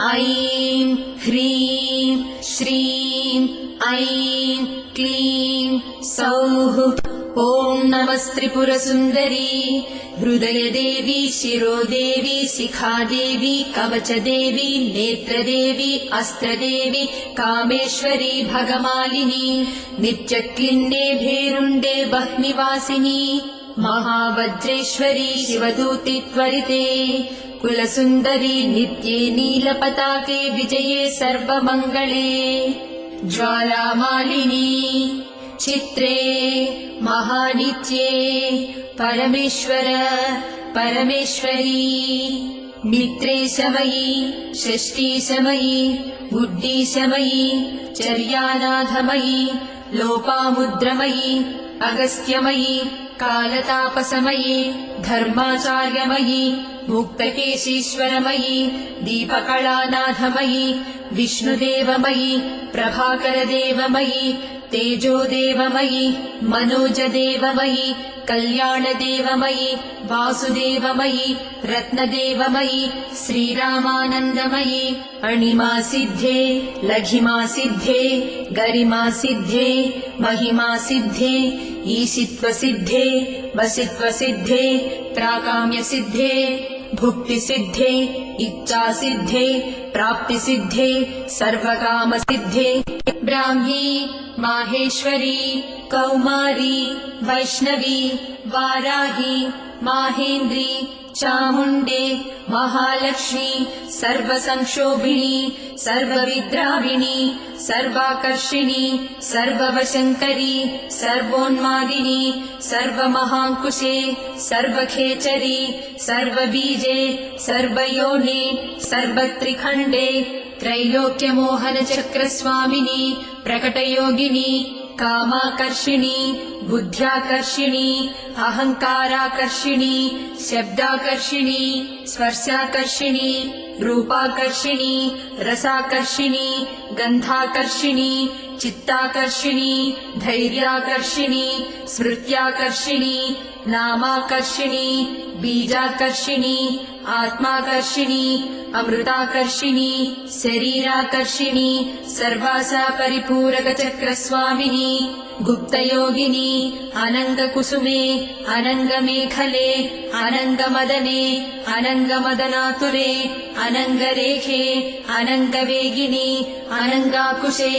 ऐं ह्रीं श्रीं ऐं क्लीं सौः। ॐ नमस्त्रिपुरसुन्दरी हृदयदेवी शिरोदेवी शिखादेवी कवचदेवी नेत्रदेवी अस्त्रदेवी कामेश्वरी भगमालिनी नित्यक्लिन्ने भेरुण्डे बह्निवासिनी महावज्रेश्वरी शिवदूति त्वरिते कुलसुन्दरी नित्ये नीलपताके विजये सर्वमङ्गले ज्वालामालिनी चित्रे महानित्ये परमेश्वर परमेश्वरी मित्रेशमयी षष्ठीशमयी बुद्धिशमयी चर्यानाथमयी लोपामुद्रमयी अगस्त्यमयी कालतापसमयी धर्माचार्यमयी मुक्तकेशीश्वरमयी दीपकलानाथमयी विष्णुदेवमयी प्रभाकरदेवमयी तेजोदेवमयी मनोजदेवमयी कल्याणदेवमयी वासुदेवमयी रत्नदेवमयी श्रीरामानन्दमयी अणिमासिद्धे लघिमासिद्धे गरिमासिद्धे महिमासिद्धे ईशित्वसिद्धे वसित्वसिद्धे प्राकाम्यसिद्धे भुक्तिसिद्धे इच्छासिद्धे प्राप्तिसिद्धे सर्वकामसिद्धे ब्राह्मी माहेश्वरी कौमारी वैष्णवी वाराही माहेन्द्री चामुण्डे महालक्ष्मी सर्वसंक्षोभिणी सर्वविद्राविणी सर्वाकर्षिणी सर्ववशङ्करी सर्वोन्मादिनी सर्वमहाङ्कुशे सर्वखेचरी सर्वबीजे सर्वयोने सर्वत्रिखण्डे त्रैलोक्यमोहनचक्रस्वामिनी प्रकटयोगिनी कामाकर्षिणी बुद्ध्याकर्षिणी अहङ्काराकर्षिणी शब्दाकर्षिणी स्पर्शाकर्षिणी रूपाकर्षिणी रसाकर्षिणी गन्धाकर्षिणी चित्ताकर्षिणी धैर्याकर्षिणी स्मृत्याकर्षिणी नामाकर्षिणी बीजाकर्षिणी आत्माकर्षिणी अमृताकर्षिणी शरीराकर्षिणी सर्वासा परिपूरकचक्रस्वामिनी गुप्तयोगिनी अनङ्गकुसुमे अनङ्गमेखले अनङ्गमदने अनङ्गमदनातुरे अनङ्गरेखे अनङ्गवेगिनी अनङ्गाकुशे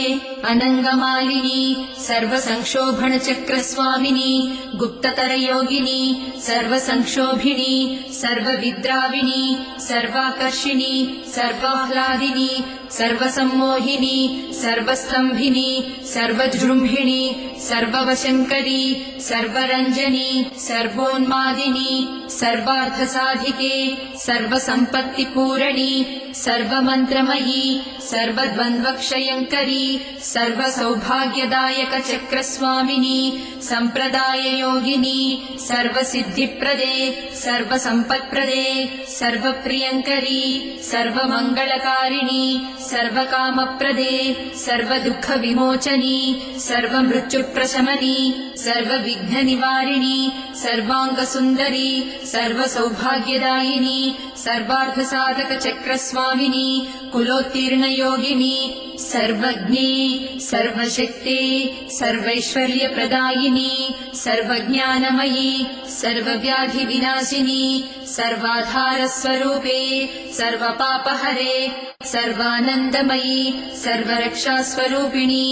अनङ्गमालिनी सर्वसंक्षोभणचक्रस्वामिनी गुप्ततरयोगिनी सर्वसंक्षोभिणी सर्वविद्राविणी सर्वाकर्षिणी सर्वाह्लादिनी सर्वसम्मोहिनी सर्वस्तम्भिनी सर्वजृम्भिणी सर्ववशङ्करी सर्वरञ्जनी सर्वोन्मादिनी सर्वार्थसाधिके सर्वसम्पत्तिपूरणी सर्वमन्त्रमयी सर्वद्वन्द्वक्षयङ्करी सर्वसौभाग्यदायकचक्रस्वामिनी सम्प्रदाययोगिनी सर्वसिद्धिप्रदे सर्वसम्पत्प्रदे सर्वप्रियङ्करी सर्वमङ्गलकारिणी सर्वकामप्रदे सर्वदुःखविमोचनी सर्वमृत्युप्रशमनी सर्वविघ्ननिवारिणी सर्वाङ्गसुन्दरी सर्वसौभाग्यदायिनी सर्वार्थसाधकचक्रस्वामिनी कुलोत्तीर्णयोगिनी सर्वज्ञे सर्वशक्ते सर्वैश्वर्यप्रदायिनी सर्वज्ञानमयी सर्वव्याधिविनाशिनी सर्वाधारस्वरूपे सर्वपापहरे सर्वानन्दमयी सर्वरक्षास्वरूपिणी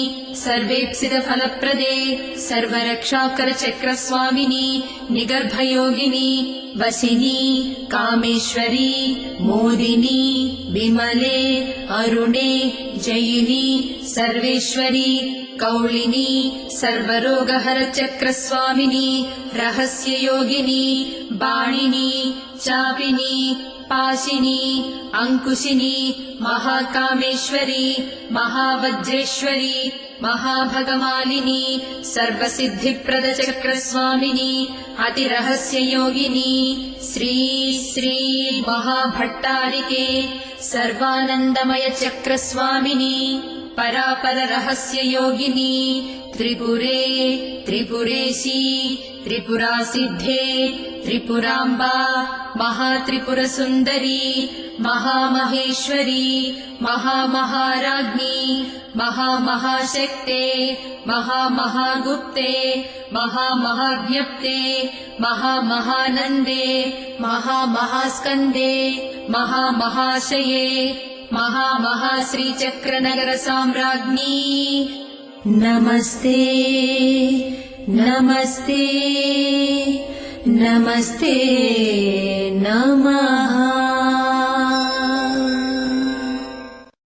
सर्वेप्सितफलप्रदे सर्वरक्षाकरचक्रस्वामिनी निगर्भयोगिनी वसिनी कामेश्वरी मोदिनी विमले अरुणे जयिनी सर्वेश्वरी कौलिनी सर्वरोगहरचक्रस्वामिनी रहस्ययोगिनी बाणिनी चापिनी पाशिनी अंकुशिनी महाकामेश्वरी महावज्रेश्वरी महाभगमालिनी सर्वसिद्धिप्रदचक्रस्वामिनी अतिरहस्ययोगिनी श्री श्री महाभट्टारिके सर्वानन्दमयचक्रस्वामिनी परापररहस्ययोगिनी त्रिपुरे त्रिपुरेशी त्रिपुरासिद्धे त्रिपुराम्बा महात्रिपुरसुन्दरी महामहेश्वरी महामहाराज्ञी महामहाशक्ते महामहागुप्ते महामहाज्ञप्ते महामहानन्दे महामहास्कन्दे महामहाशये महामहाश्रीचक्रनगरसाम्राज्ञी नमस्ते नमस्ते नमस्ते नमः।